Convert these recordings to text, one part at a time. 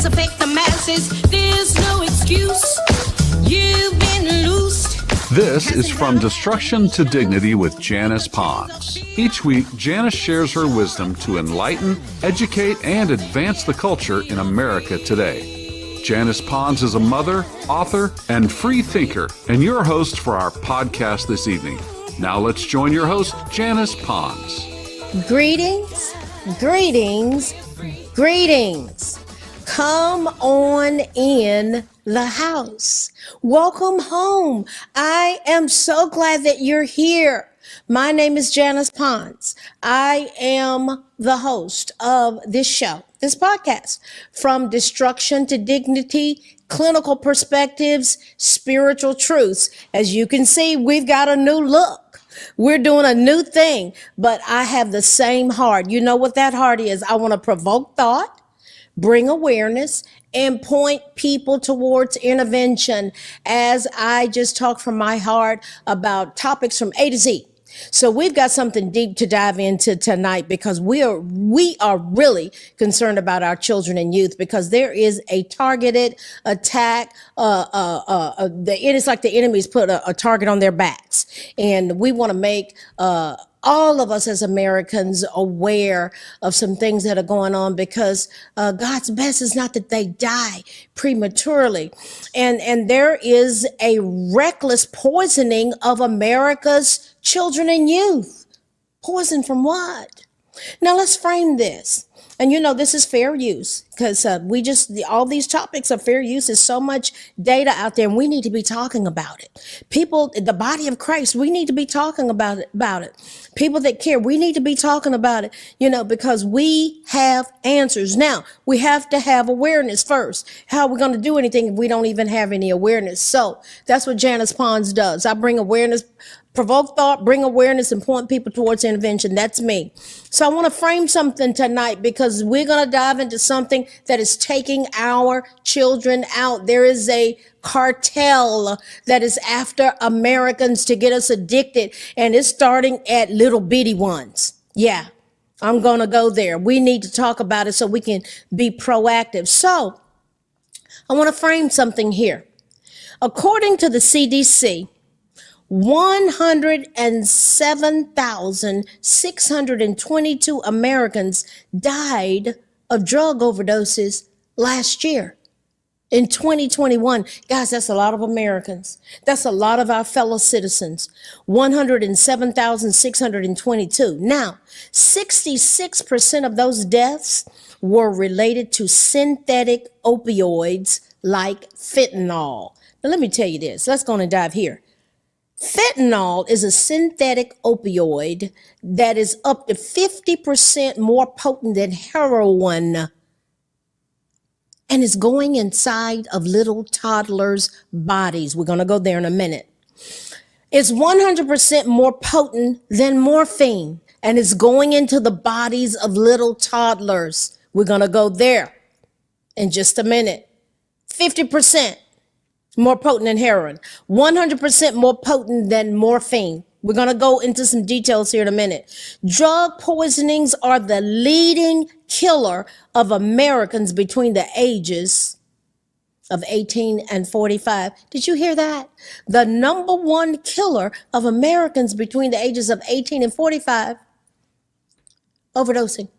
affect the masses. There's no excuse. You've been loosed. This is From Destruction to Dignity with Janice Pons. Each week, Janice shares her wisdom to enlighten, educate, and advance the culture in America today. Janice Pons is a mother, author, and free thinker, and your host for our podcast this evening. Now let's join your host, Janice Pons. Greetings, greetings, greetings. Come on in the house. Welcome home. I am so glad that you're here. My name is Janice Pons. I am the host of this show, this podcast, From Destruction to Dignity, Clinical Perspectives, Spiritual Truths. As you can see, we've got a new look. We're doing a new thing, but I have the same heart. You know what that heart is? I want to provoke thought, bring awareness, and point people towards intervention as I just talk from my heart about topics from A to Z. So we've got something deep to dive into tonight because we are really concerned about our children and youth because there is a targeted attack. It's like the enemy's put a target on their backs, and we want to make all of us as Americans aware of some things that are going on because God's best is not that they die prematurely. And there is a reckless poisoning of America's children and youth. Poison from what? Now let's frame this. And you know, this is fair use because all these topics of fair use. Is so much data out there and we need to be talking about it. People, the body of Christ, we need to be talking about it. People that care, we need to be talking about it, you know, because we have answers. Now, we have to have awareness first. How are we going to do anything if we don't even have any awareness? So that's what Janice Pons does. I bring awareness, provoke thought, bring awareness, and point people towards intervention. That's me. So I want to frame something tonight because we're going to dive into something that is taking our children out. There is a cartel that is after Americans to get us addicted, and it's starting at little bitty ones. Yeah, I'm going to go there. We need to talk about it so we can be proactive. So I want to frame something here. According to the CDC, 107,622 Americans died of drug overdoses last year. In 2021, guys, that's a lot of Americans. That's a lot of our fellow citizens. 107,622. Now, 66% of those deaths were related to synthetic opioids like fentanyl. Now, let me tell you this. Let's go and dive here. Fentanyl is a synthetic opioid that is up to 50% more potent than heroin, and it's going inside of little toddlers' bodies. We're going to go there in a minute. It's 100% more potent than morphine, and it's going into the bodies of little toddlers. We're going to go there in just a minute. 50% more potent than heroin, 100% more potent than morphine. We're going to go into some details here in a minute. Drug poisonings are the leading killer of Americans between the ages of 18 and 45. Did you hear that? The number one killer of Americans between the ages of 18 and 45, overdosing,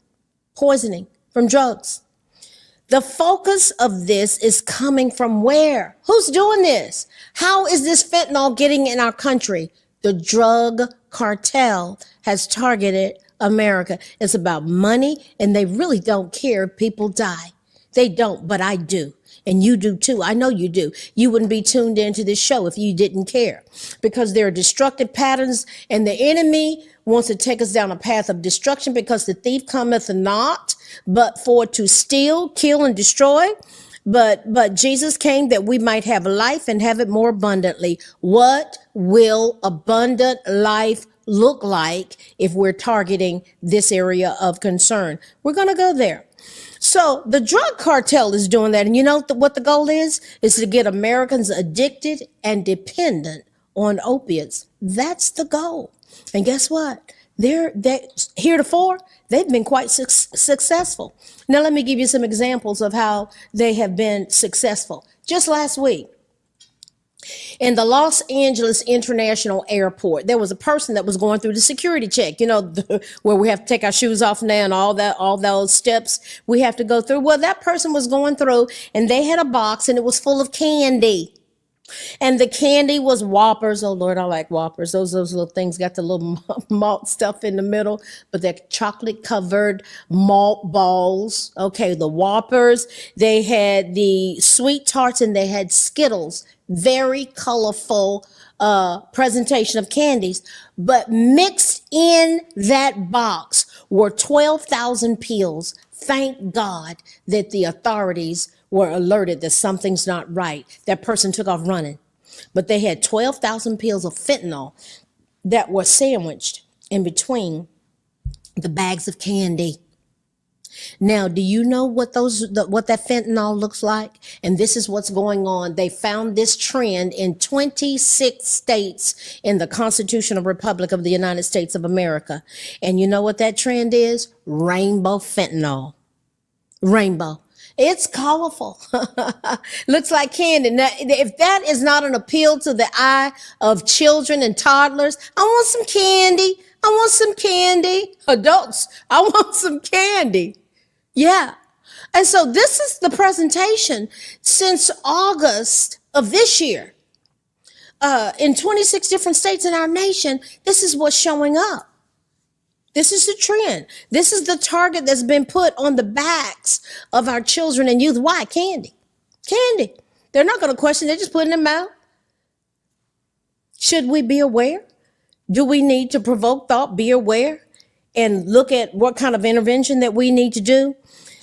poisoning from drugs. The focus of this is coming from where? Who's doing this? How is this fentanyl getting in our country? The drug cartel has targeted America. It's about money, and they really don't care if people die. They don't, but I do. And you do too. I know you do. You wouldn't be tuned into this show if you didn't care, because there are destructive patterns, and the enemy wants to take us down a path of destruction, because the thief cometh not but for to steal, kill, and destroy. But Jesus came that we might have life and have it more abundantly. What will abundant life look like if we're targeting this area of concern? We're going to go there. So the drug cartel is doing that. And you know what the goal is? Is to get Americans addicted and dependent on opiates. That's the goal. And guess what? They heretofore they've been quite successful. Now let me give you some examples of how they have been successful. Just last week, in the Los Angeles International Airport, there was a person that was going through the security check, where we have to take our shoes off now and all those steps we have to go through. Well, that person was going through and they had a box and it was full of candy. And the candy was Whoppers. Oh Lord, I like Whoppers. Those little things got the little malt stuff in the middle, but they're chocolate covered malt balls. Okay, the Whoppers. They had the sweet tarts and they had Skittles. Very colorful presentation of candies. But mixed in that box were 12,000 pills. Thank God that the authorities were alerted that something's not right. That person took off running. But they had 12,000 pills of fentanyl that were sandwiched in between the bags of candy. Now, do you know what that fentanyl looks like? And this is what's going on. They found this trend in 26 states in the Constitutional Republic of the United States of America. And you know what that trend is? Rainbow fentanyl. Rainbow. It's colorful. Looks like candy. Now, if that is not an appeal to the eye of children and toddlers, I want some candy. I want some candy. Adults, I want some candy. Yeah. And so this is the presentation since August of this year. In 26 different states in our nation, this is what's showing up. This is the trend. This is the target that's been put on the backs of our children and youth. Why? Candy. Candy. They're not going to question. They're just putting them out. Should we be aware? Do we need to provoke thought, be aware, and look at what kind of intervention that we need to do?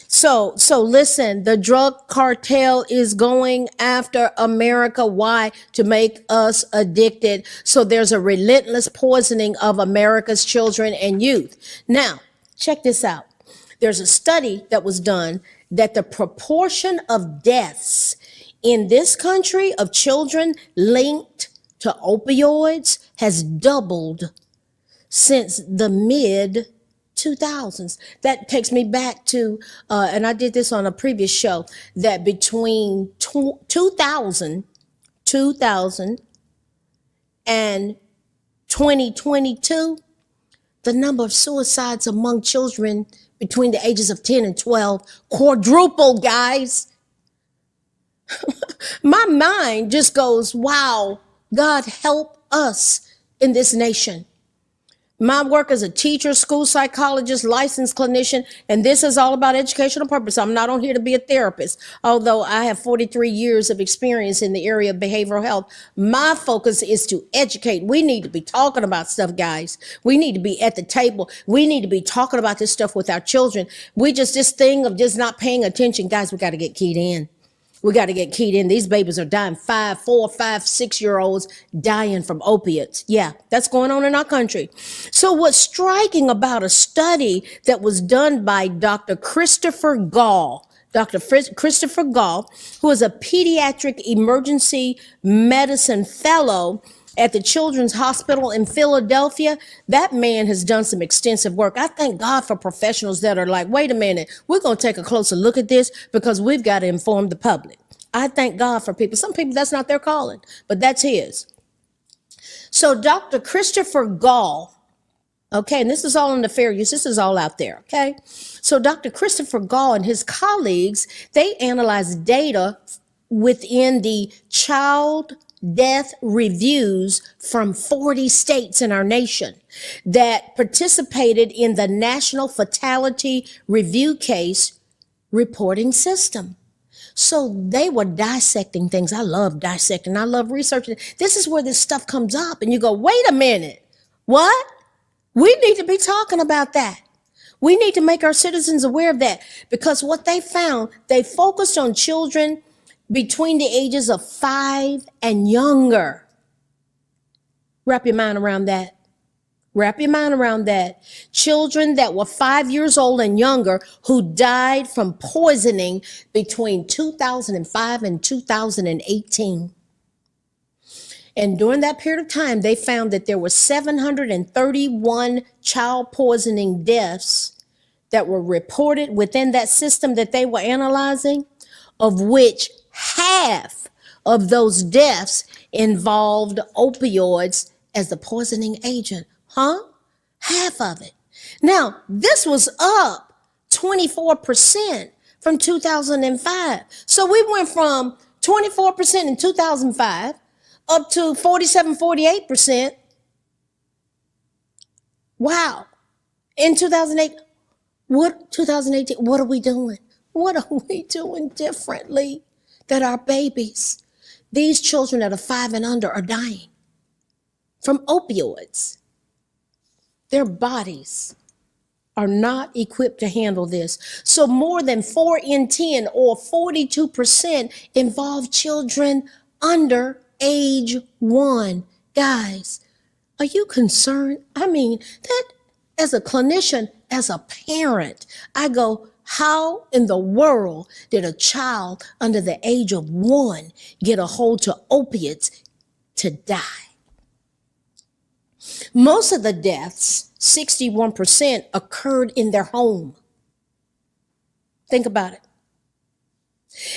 So listen, the drug cartel is going after America. Why? To make us addicted. So there's a relentless poisoning of America's children and youth. Now, check this out. There's a study that was done that the proportion of deaths in this country of children linked to opioids has doubled since the mid 2000s. That takes me back to, and I did this on a previous show, that between 2000 and 2022, the number of suicides among children between the ages of 10 and 12 quadrupled, guys. My mind just goes, wow, God help us in this nation. My work as a teacher, school psychologist, licensed clinician, and this is all about educational purpose. I'm not on here to be a therapist, although I have 43 years of experience in the area of behavioral health. My focus is to educate. We need to be talking about stuff, guys. We need to be at the table. We need to be talking about this stuff with our children. This thing of just not paying attention, guys, we got to get keyed in. We got to get keyed in. These babies are dying. 4, 5, 6-year-olds dying from opiates. Yeah, that's going on in our country. So what's striking about a study that was done by Dr. Christopher Gall, Christopher Gall, who is a pediatric emergency medicine fellow at the Children's Hospital in Philadelphia, that man has done some extensive work. I thank God for professionals that are like, wait a minute, we're going to take a closer look at this because we've got to inform the public. I thank God for people. Some people, that's not their calling, but that's his. So Dr. Christopher Gall, okay, and this is all in the fair use. This is all out there, okay? So Dr. Christopher Gall and his colleagues, they analyzed data within the child death reviews from 40 states in our nation that participated in the National Fatality Review Case Reporting System. So they were dissecting things. I love dissecting. I love researching. This is where this stuff comes up and you go, wait a minute, what? We need to be talking about that. We need to make our citizens aware of that because what they found, they focused on children between the ages of 5 and younger. Wrap your mind around that. Wrap your mind around that. Children that were 5 years old and younger who died from poisoning between 2005 and 2018. And during that period of time, they found that there were 731 child poisoning deaths that were reported within that system that they were analyzing, of which half of those deaths involved opioids as the poisoning agent. Huh? Half of it. Now, this was up 24% from 2005. So we went from 24% in 2005 up to 47, 48%. Wow. In 2018, what are we doing? What are we doing differently that our babies, these children that are 5 and under, are dying from opioids? Their bodies are not equipped to handle this. So more than 4 in 10 or 42% involve children under age 1. Guys, are you concerned? I mean, that as a clinician, as a parent, I go, how in the world did a child under the age of 1 get a hold to opiates to die? Most of the deaths, 61%, occurred in their home. Think about it.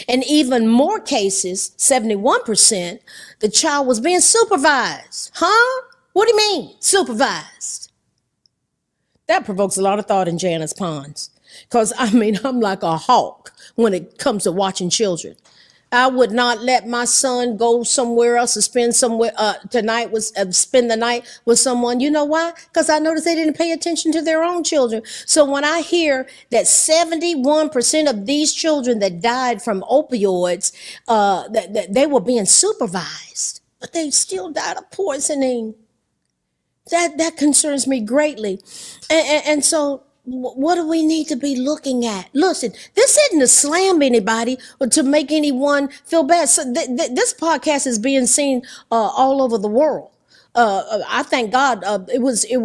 And even more cases, 71%, the child was being supervised. Huh? What do you mean, supervised? That provokes a lot of thought in Janice Pons. Because, I'm like a hawk when it comes to watching children. I would not let my son go somewhere else to spend spend the night with someone. You know why? Because I noticed they didn't pay attention to their own children. So when I hear that 71% of these children that died from opioids, that they were being supervised, but they still died of poisoning. That concerns me greatly. And so what do we need to be looking at? Listen, this isn't to slam anybody or to make anyone feel bad. So this podcast is being seen all over the world. I thank God. It was a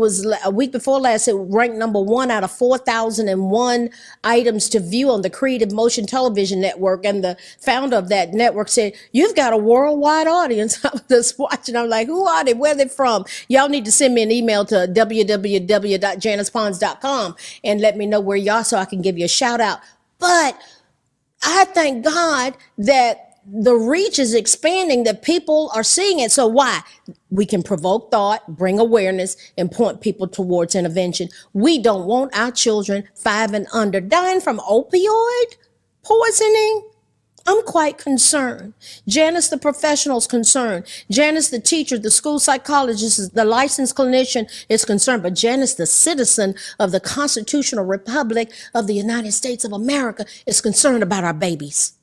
week before last. It ranked number 1 out of 4,001 items to view on the Creative Motion Television Network. And the founder of that network said, "You've got a worldwide audience." I was just watching. I'm like, "Who are they? Where are they from?" Y'all need to send me an email to www.janicepons.com and let me know where y'all, so I can give you a shout out. But I thank God that the reach is expanding, that people are seeing it. So why? We can provoke thought, bring awareness, and point people towards intervention. We don't want our children 5 and under dying from opioid poisoning. I'm quite concerned. Janice, the professional, is concerned. Janice, the teacher, the school psychologist, the licensed clinician, is concerned. But Janice, the citizen of the constitutional republic of the United States of America, is concerned about our babies.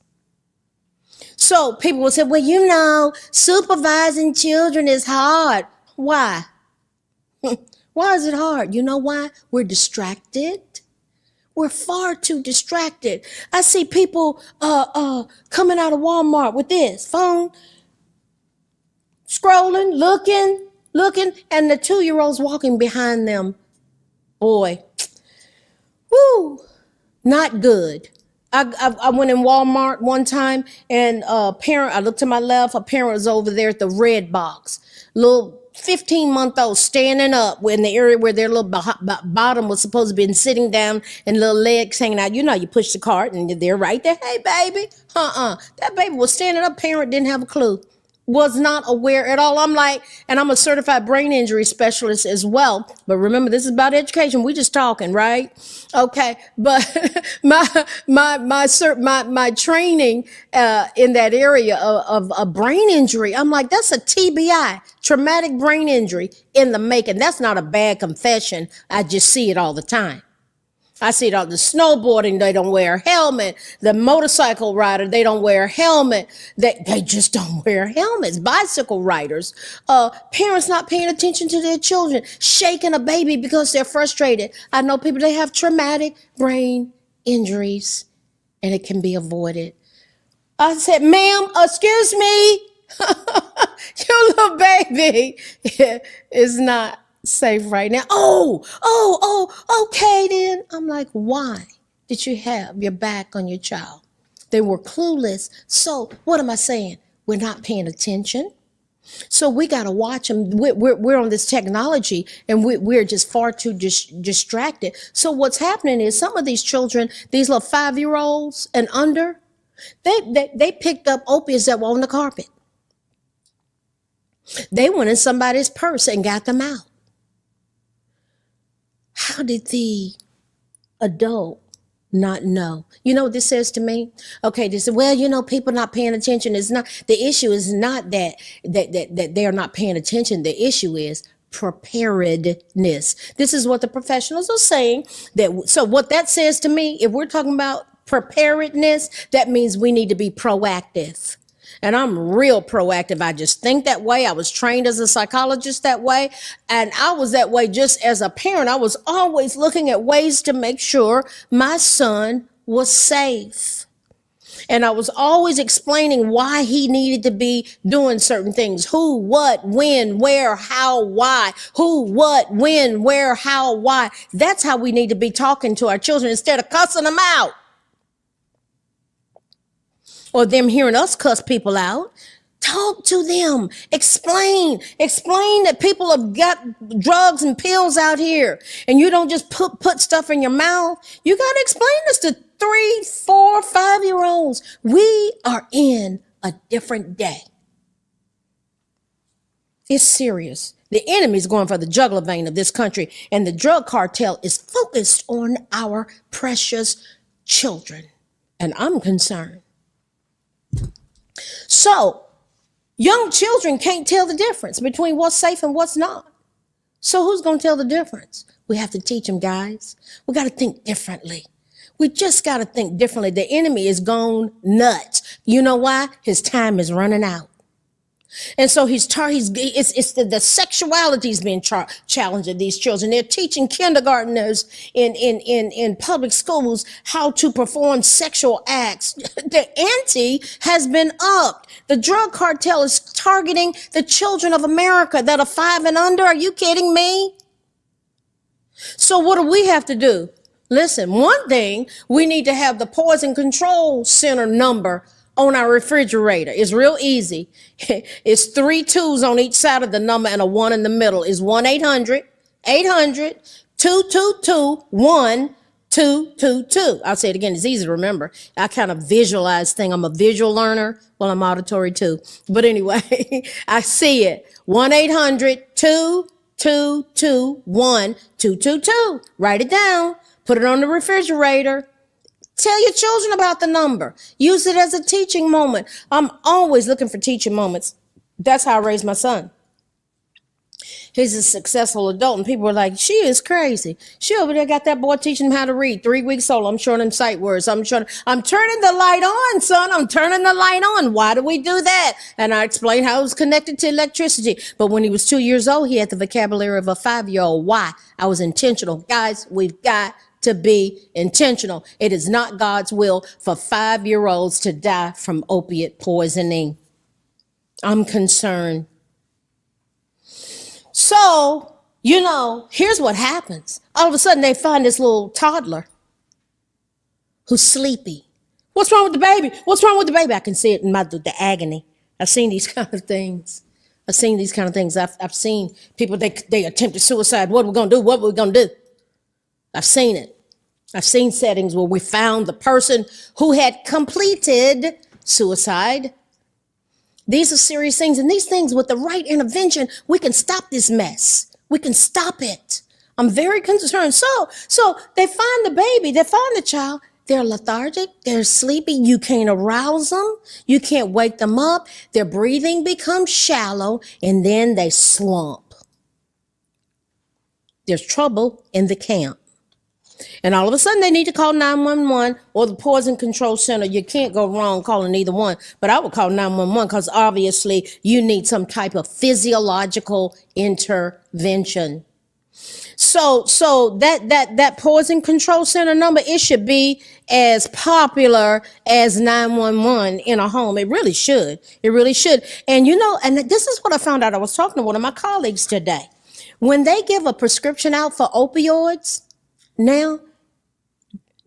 So people will say, well, supervising children is hard. Why? Why is it hard? You know why? We're distracted. We're far too distracted. I see people coming out of Walmart with this phone, scrolling, looking, and the 2-year-olds walking behind them. Boy, whoo, not good. I went in Walmart one time, and a parent, I looked to my left, a parent was over there at the red box. Little 15-month-old standing up in the area where their little bottom was supposed to be sitting down and little legs hanging out. You know, you push the cart and they're right there. Hey, baby. That baby was standing up. Parent didn't have a clue. Was not aware at all. I'm like, and I'm a certified brain injury specialist as well. But remember, this is about education. We just talking, right? Okay. But my training in that area of a brain injury, I'm like, that's a TBI, traumatic brain injury in the making. That's not a bad confession. I just see it all the time. I see it all. The snowboarding, they don't wear a helmet. The motorcycle rider, they don't wear a helmet. They just don't wear helmets. Bicycle riders, parents not paying attention to their children, shaking a baby because they're frustrated. I know people, they have traumatic brain injuries, and it can be avoided. I said, ma'am, excuse me, your little baby is not safe right now. Oh, okay then. I'm like, why did you have your back on your child? They were clueless. So what am I saying? We're not paying attention. So we got to watch them. We're on this technology and we're just far too distracted. So what's happening is some of these children, these little 5-year-olds and under, they picked up opiates that were on the carpet. They went in somebody's purse and got them out. How did the adult not know? You know what this says to me? Okay, this is, well, people not paying attention. It's not, the issue is not that they're not paying attention. The issue is preparedness. This is what the professionals are saying. So what that says to me, if we're talking about preparedness, that means we need to be proactive. And I'm real proactive. I just think that way. I was trained as a psychologist that way. And I was that way just as a parent. I was always looking at ways to make sure my son was safe. And I was always explaining why he needed to be doing certain things. Who, what, when, where, how, why. Who, what, when, where, how, why. That's how we need to be talking to our children instead of cussing them out. Or them hearing us cuss people out. Talk to them. Explain that people have got drugs and pills out here. And you don't just put stuff in your mouth. You got to explain this to 3, 4, 5-year-olds. We are in a different day. It's serious. The enemy's going for the jugular vein of this country. And the drug cartel is focused on our precious children. And I'm concerned. So, young children can't tell the difference between what's safe and what's not. So who's going to tell the difference? We have to teach them, guys. We got to think differently. We just got to think differently. The enemy is gone nuts. You know why? His time is running out. And so the sexuality's being challenged of these children. They're teaching kindergartners in public schools how to perform sexual acts. The ante has been upped. The drug cartel is targeting the children of America that are 5 and under. Are you kidding me? So what do we have to do? Listen, one thing, we need to have the Poison Control Center number on our refrigerator. It's real easy. It's 3 2s on each side of the number and a 1 in the middle. It's 1-800-222-1222. I'll say it again. It's easy to remember. I kind of visualize things. I'm a visual learner. Well, I'm auditory too. But anyway, I see it. 1-800-222-1222. Write it down. Put it on the refrigerator. Tell your children about the number. Use it as a teaching moment. I'm always looking for teaching moments. That's how I raised my son. He's a successful adult, and people are like, she is crazy. She over there got that boy teaching him how to read. 3 weeks old. I'm showing him sight words. I'm turning the light on, son. I'm turning the light on. Why do we do that? And I explained how it was connected to electricity. But when he was 2 years old, he had the vocabulary of a 5-year-old. Why? I was intentional. Guys, we've got to be intentional. It is not God's will for 5-year-olds to die from opiate poisoning. I'm concerned. So, here's what happens. All of a sudden they find this little toddler who's sleepy. What's wrong with the baby? What's wrong with the baby? I can see it in the agony. I've seen these kind of things. I've seen seen people, they attempted suicide. What are we going to do? What are we going to do? I've seen it. I've seen settings where we found the person who had completed suicide. These are serious things. And these things, with the right intervention, we can stop this mess. We can stop it. I'm very concerned. So they find the baby. They find the child. They're lethargic. They're sleepy. You can't arouse them. You can't wake them up. Their breathing becomes shallow, and then they slump. There's trouble in the camp. And all of a sudden they need to call 911 or the Poison Control Center. You can't go wrong calling either one, but I would call 911 because obviously you need some type of physiological intervention. So that Poison Control Center number, it should be as popular as 911 in a home. It really should. It really should. And and this is what I found out. I was talking to one of my colleagues today. When they give a prescription out for opioids, now,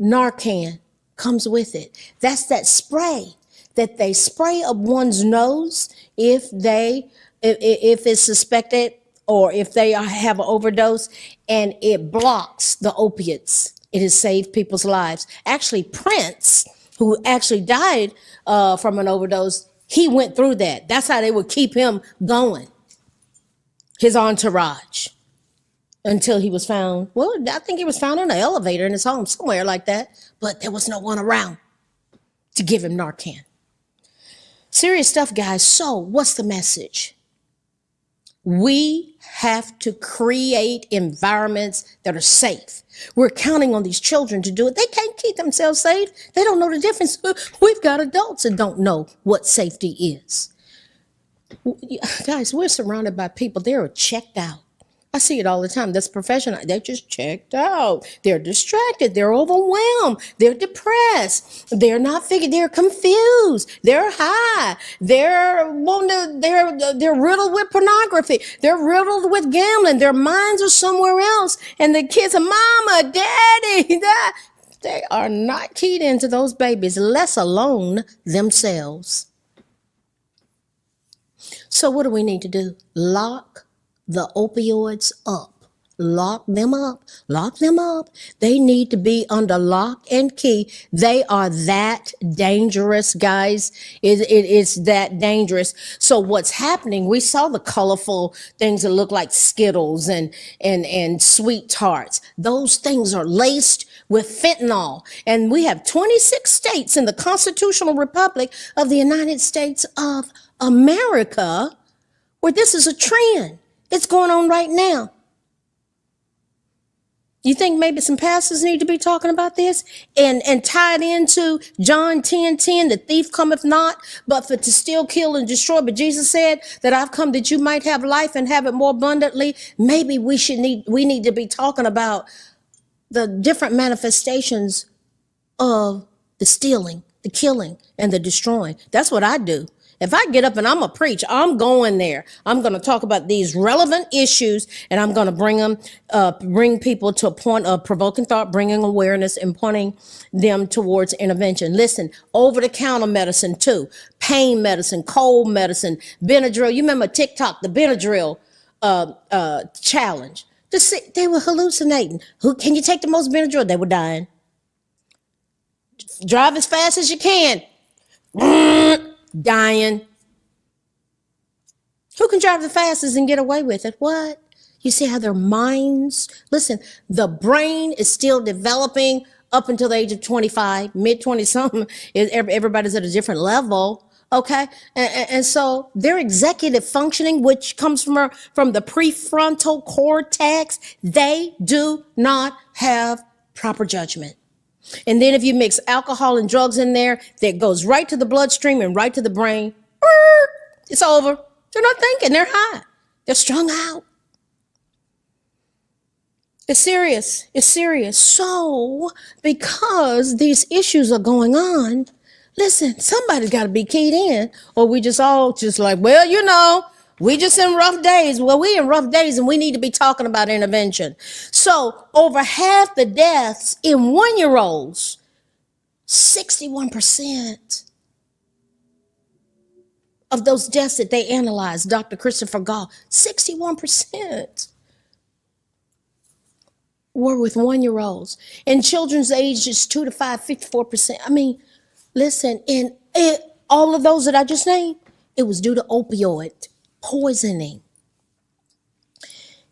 Narcan comes with it. That's that spray that they spray up one's nose if they if it's suspected or if they have an overdose, and it blocks the opiates. It has saved people's lives. Actually, Prince, who actually died from an overdose, he went through that. That's how they would keep him going, his entourage, until he was found. Well, I think he was found in an elevator in his home, somewhere like that, but there was no one around to give him Narcan. Serious stuff, guys. So what's the message? We have to create environments that are safe. We're counting on these children to do it. They can't keep themselves safe. They don't know the difference. We've got adults that don't know what safety is. Guys, we're surrounded by people. They're checked out. I see it all the time. That's professional. They're just checked out. They're distracted. They're overwhelmed. They're depressed. They're not figured. They're confused. They're high. They're riddled with pornography. They're riddled with gambling. Their minds are somewhere else. And the kids are, Mama, Daddy, Dad. They are not keyed into those babies, less alone themselves. So what do we need to do? Lock the opioids up. Lock them up. Lock them up. They need to be under lock and key. They are that dangerous, guys. It's that dangerous. So what's happening, we saw the colorful things that look like Skittles and sweet tarts. Those things are laced with fentanyl. And we have 26 states in the constitutional republic of the United States of America where this is a trend. It's going on right now. You think maybe some pastors need to be talking about this and tie it into John 10:10, the thief cometh not, but for to steal, kill, and destroy. But Jesus said that I've come that you might have life and have it more abundantly. Maybe we need to be talking about the different manifestations of the stealing, the killing, and the destroying. That's what I do. If I get up and I'm going to preach, I'm going there. I'm going to talk about these relevant issues, and I'm going to bring people to a point of provoking thought, bringing awareness, and pointing them towards intervention. Listen, over-the-counter medicine too, pain medicine, cold medicine, Benadryl. You remember TikTok, the Benadryl challenge? They were hallucinating. Can you take the most Benadryl? They were dying. Drive as fast as you can. Dying. Who can drive the fastest and get away with it? What? You see how their minds, listen, the brain is still developing up until the age of 25, mid 20 something. Everybody's at a different level. Okay. And so their executive functioning, which comes from the prefrontal cortex, they do not have proper judgment. And then if you mix alcohol and drugs in there, that goes right to the bloodstream and right to the brain. It's over. They're not thinking. They're high. They're strung out. It's serious. It's serious. So because these issues are going on, listen, somebody's got to be keyed in, or we just all just like, well, you know, we just in rough days. Well, we in rough days and we need to be talking about intervention. So over half the deaths in 1-year-olds, 61% of those deaths that they analyzed, Dr. Christopher Gall, 61% were with 1-year-olds. In children's ages 2 to 5, 54%. I mean, listen, all of those that I just named, it was due to opioid poisoning.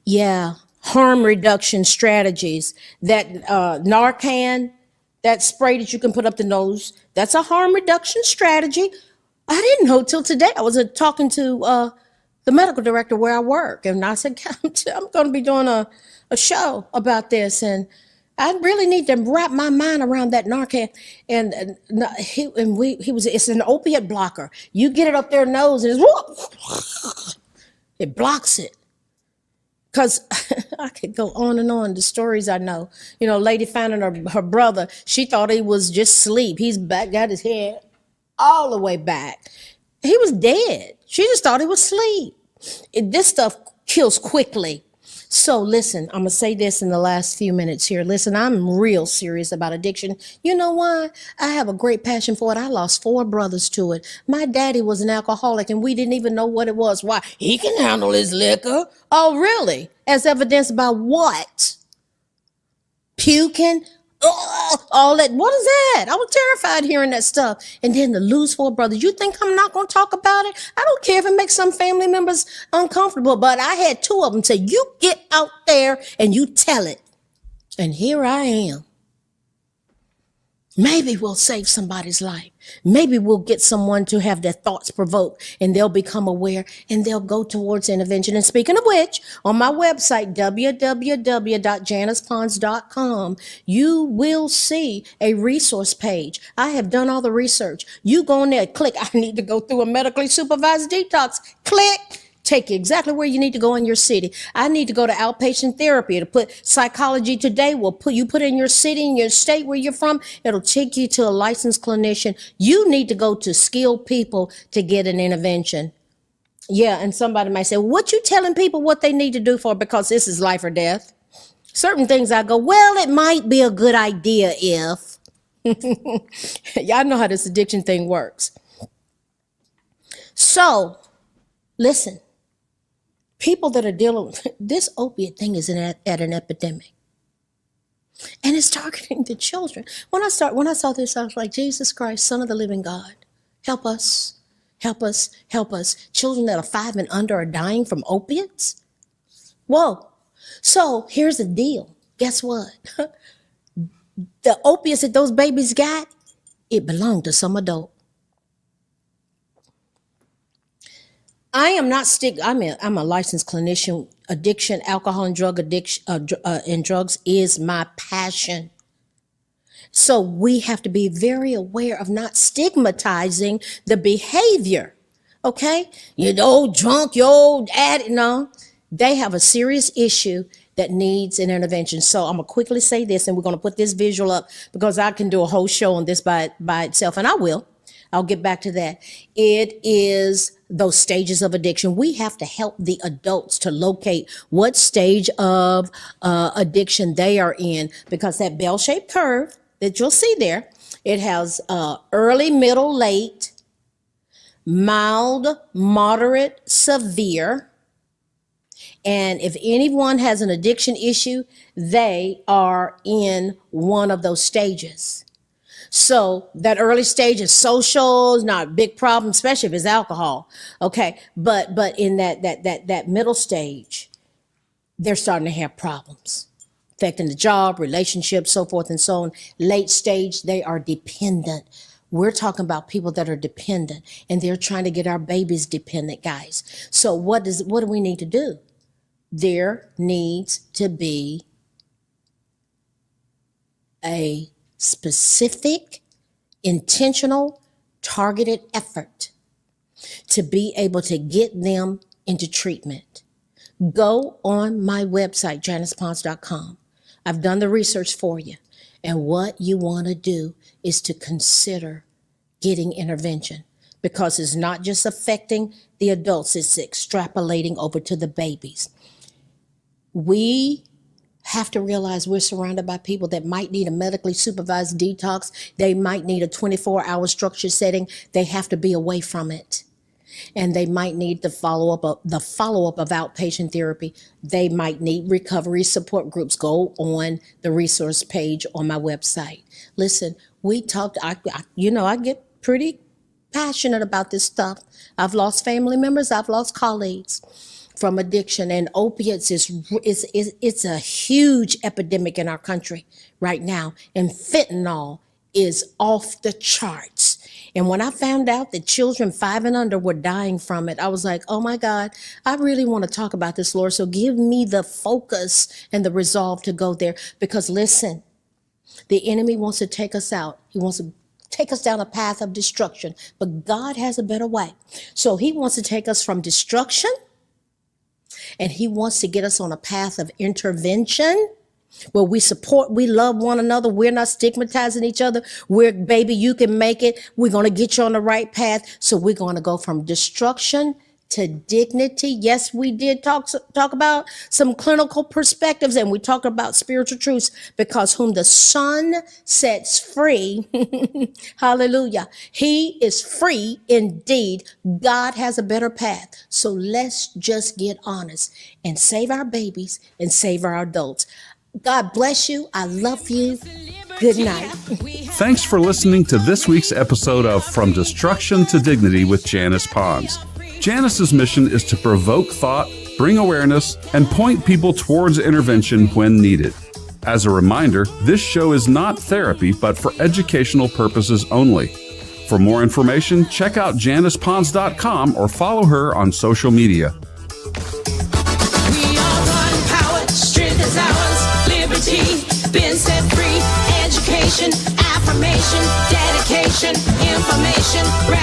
Yeah, harm reduction strategies. That Narcan, that spray that you can put up the nose, that's a harm reduction strategy. I didn't know till today. I was talking to the medical director where I work, and I said, I'm going to be doing a show about this, and I really need to wrap my mind around that Narcan. And it's an opiate blocker. You get it up their nose and it blocks it. Because I could go on and on, the stories I know. You know, lady finding her brother, she thought he was just asleep. He's back, got his head all the way back. He was dead. She just thought he was asleep. This stuff kills quickly. So listen, I'm going to say this in the last few minutes here. Listen, I'm real serious about addiction. You know why? I have a great passion for it. I lost 4 brothers to it. My daddy was an alcoholic and we didn't even know what it was. Why? He can handle his liquor. Oh, really? As evidenced by what? Puking? All that. What is that? I was terrified hearing that stuff. And then to lose 4 brothers. You think I'm not going to talk about it? I don't care if it makes some family members uncomfortable, but I had 2 of them say, you get out there and you tell it. And here I am. Maybe we'll save somebody's life. Maybe we'll get someone to have their thoughts provoked and they'll become aware and they'll go towards intervention. And speaking of which, on my website, www.janicepons.com, you will see a resource page. I have done all the research. You go in there, click, I need to go through a medically supervised detox. Click. Take you exactly where you need to go in your city. I need to go to outpatient therapy. To put Psychology Today will put in your city, in your state where you're from. It'll take you to a licensed clinician. You need to go to skilled people to get an intervention. Yeah, and somebody might say, what you telling people what they need to do for? Because this is life or death. Certain things I go, well, it might be a good idea if. Y'all know how this addiction thing works. So, listen. People that are dealing with this opiate thing is at an epidemic. And it's targeting the children. When I saw this, I was like, Jesus Christ, Son of the living God, help us, help us, help us. Children that are 5 and under are dying from opiates. Whoa. So here's the deal. Guess what? The opiates that those babies got, it belonged to some adult. I'm a licensed clinician. Addiction, alcohol and drug addiction, and drugs is my passion. So we have to be very aware of not stigmatizing the behavior. Okay? You old drunk, you old addict. No, they have a serious issue that needs an intervention. So I'm gonna quickly say this, and we're gonna put this visual up because I can do a whole show on this by itself, and I will. I'll get back to that. It is those stages of addiction. We have to help the adults to locate what stage of addiction they are in, because that bell-shaped curve that you'll see there, it has early, middle, late, mild, moderate, severe. And if anyone has an addiction issue, they are in one of those stages. So that early stage is social, is not a big problem, especially if it's alcohol. Okay. But in that middle stage, they're starting to have problems affecting the job, relationships, so forth and so on. Late stage, they are dependent. We're talking about people that are dependent, and they're trying to get our babies dependent, guys. So what do we need to do? There needs to be a specific, intentional, targeted effort to be able to get them into treatment. Go on my website, janicepons.com. I've done the research for you. And what you want to do is to consider getting intervention, because it's not just affecting the adults, it's extrapolating over to the babies. We have to realize we're surrounded by people that might need a medically supervised detox. They might need a 24-hour structured setting. They have to be away from it. And they might need the follow-up of outpatient therapy. They might need recovery support groups. Go on the resource page on my website. Listen, I get pretty passionate about this stuff. I've lost family members. I've lost colleagues from addiction, and opiates it's a huge epidemic in our country right now. And fentanyl is off the charts. And when I found out that children 5 and under were dying from it, I was like, oh my God, I really want to talk about this, Lord. So give me the focus and the resolve to go there. Because listen, the enemy wants to take us out. He wants to take us down a path of destruction, but God has a better way. So he wants to take us from destruction, and he wants to get us on a path of intervention where we support, we love one another. We're not stigmatizing each other. Baby, you can make it. We're going to get you on the right path. So we're going to go from destruction to Dignity. Yes, we did talk about some clinical perspectives, and we talked about spiritual truths, because whom the Son sets free, hallelujah, he is free indeed. God has a better path. So let's just get honest and save our babies and save our adults. God bless you. I love you. Good night. Thanks for listening to this week's episode of From Destruction to Dignity with Janice Pons. Janice's mission is to provoke thought, bring awareness, and point people towards intervention when needed. As a reminder, this show is not therapy, but for educational purposes only. For more information, check out JanicePons.com or follow her on social media. We are one power, strength is ours, liberty, been set free, education, affirmation, dedication, information.